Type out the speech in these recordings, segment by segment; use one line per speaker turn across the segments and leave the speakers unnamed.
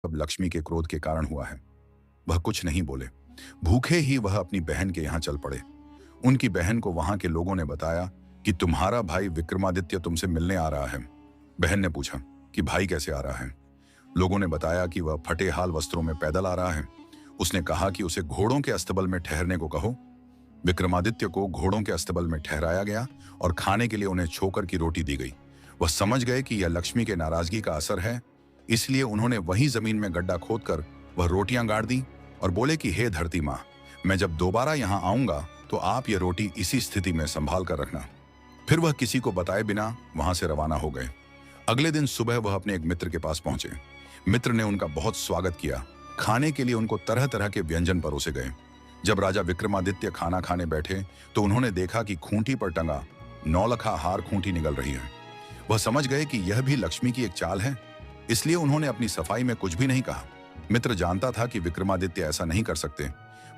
सब लक्ष्मी के क्रोध के कारण हुआ है। वह कुछ नहीं बोले। भूखे ही वह अपनी बहन के यहाँ चल पड़े। उनकी बहन को वहां के लोगों ने बताया कि तुम्हारा भाई विक्रमादित्य तुमसे मिलने आ रहा है। बहन ने पूछा कि भाई कैसे आ रहा है। लोगों ने बताया कि वह फटे हाल वस्त्रों में पैदल आ रहा है। उसने कहा कि उसे घोड़ों के अस्तबल में ठहरने को कहो। विक्रमादित्य को घोड़ों के अस्तबल में ठहराया गया और खाने के लिए उन्हें छोकर की रोटी दी गई। वह समझ गए कि यह लक्ष्मी के नाराजगी का असर है, इसलिए उन्होंने वहीं जमीन में गड्ढा खोदकर वह रोटियां गाड़ दी और बोले कि हे धरती माँ, मैं जब दोबारा यहाँ आऊंगा तो आप ये रोटी इसी स्थिति में संभाल कर रखना। फिर वह किसी को बताए बिना वहां से रवाना हो गए। अगले दिन सुबह वह अपने एक मित्र के पास पहुंचे। मित्र ने उनका बहुत स्वागत किया। खाने के लिए उनको तरह तरह के व्यंजन परोसे गए। जब राजा विक्रमादित्य खाना खाने बैठे तो उन्होंने देखा कि खूंटी पर टंगा नौलखा हार खूंटी निगल रही है। वह समझ गए कि यह भी लक्ष्मी की एक चाल है, इसलिए उन्होंने अपनी सफाई में कुछ भी नहीं कहा। मित्र जानता था कि विक्रमादित्य ऐसा नहीं कर सकते,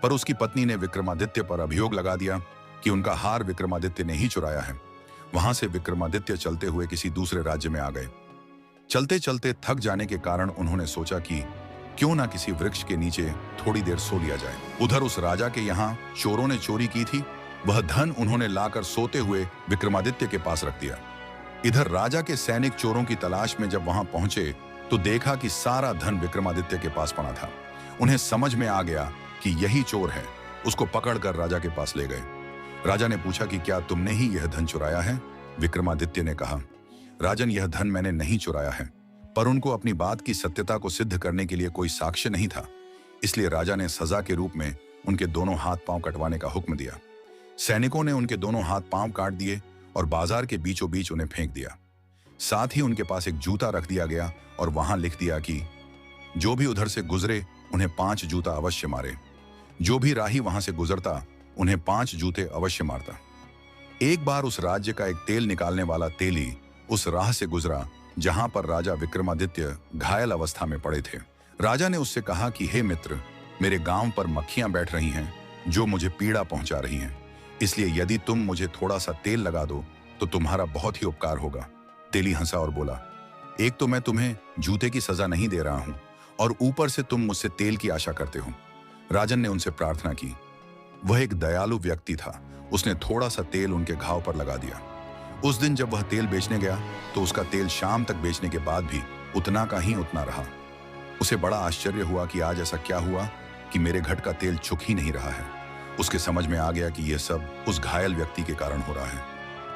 पर उसकी पत्नी ने विक्रमादित्य पर अभियोग लगा दिया कि उनका हार विक्रमादित्य ने ही चुराया है। वहां से विक्रमादित्य चलते हुए किसी दूसरे राज्य में आ गए। चलते चलते थक जाने के कारण उन्होंने सोचा कि क्यों ना किसी वृक्ष के नीचे थोड़ी देर सो लिया जाए। उधर उस राजा के यहाँ चोरों ने चोरी की थी। वह धन उन्होंने लाकर सोते हुए विक्रमादित्य के पास रख दिया। इधर राजा के सैनिक चोरों की तलाश में जब वहां पहुंचे तो देखा कि सारा धन विक्रमादित्य के पास पड़ा था। उन्हें समझ में आ गया कि यही चोर है। उसको पकड़कर राजा के पास ले गए। राजा ने पूछा कि क्या तुमने ही यह धन चुराया है? विक्रमादित्य ने कहा, राजन, यह धन मैंने नहीं चुराया है। पर उनको अपनी बात की सत्यता को सिद्ध करने के लिए कोई साक्ष्य नहीं था, इसलिए राजा ने सजा के रूप में उनके दोनों हाथ पांव कटवाने का हुक्म दिया। सैनिकों ने उनके दोनों हाथ पांव काट दिए और बाजार के बीचों बीच उन्हें फेंक दिया। साथ ही उनके पास एक जूता रख दिया गया और वहां लिख दिया कि जो भी उधर से गुजरे उन्हें 5 जूता अवश्य मारे। जो भी राही वहां से गुजरता उन्हें 5 जूते अवश्य मारता। एक बार उस राज्य का एक तेल निकालने वाला तेली उस राह से गुजरा जहां पर राजा विक्रमादित्य घायल अवस्था में पड़े थे। राजा ने उससे कहा कि हे मित्र, मेरे गांव पर मक्खियां बैठ रही हैं जो मुझे पीड़ा पहुंचा रही हैं, इसलिए यदि तुम मुझे थोड़ा सा तेल लगा दो तो तुम्हारा बहुत ही उपकार होगा। तेली हंसा और बोला, एक तो मैं तुम्हें जूते की सजा नहीं दे रहा हूं और ऊपर से तुम मुझसे तेल की आशा करते हो। राजन ने उनसे प्रार्थना की। वह एक दयालु व्यक्ति था। उसने थोड़ा सा तेल उनके घाव पर लगा दिया। उस दिन जब वह तेल बेचने गया तो उसका तेल शाम तक बेचने के बाद भी उतना का ही उतना रहा। उसे बड़ा आश्चर्य हुआ कि आज ऐसा क्या हुआ कि मेरे घट का तेल चुक ही नहीं रहा है। उसके समझ में आ गया कि यह सब उस घायल व्यक्ति के कारण हो रहा है।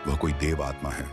वह कोई देव आत्मा है।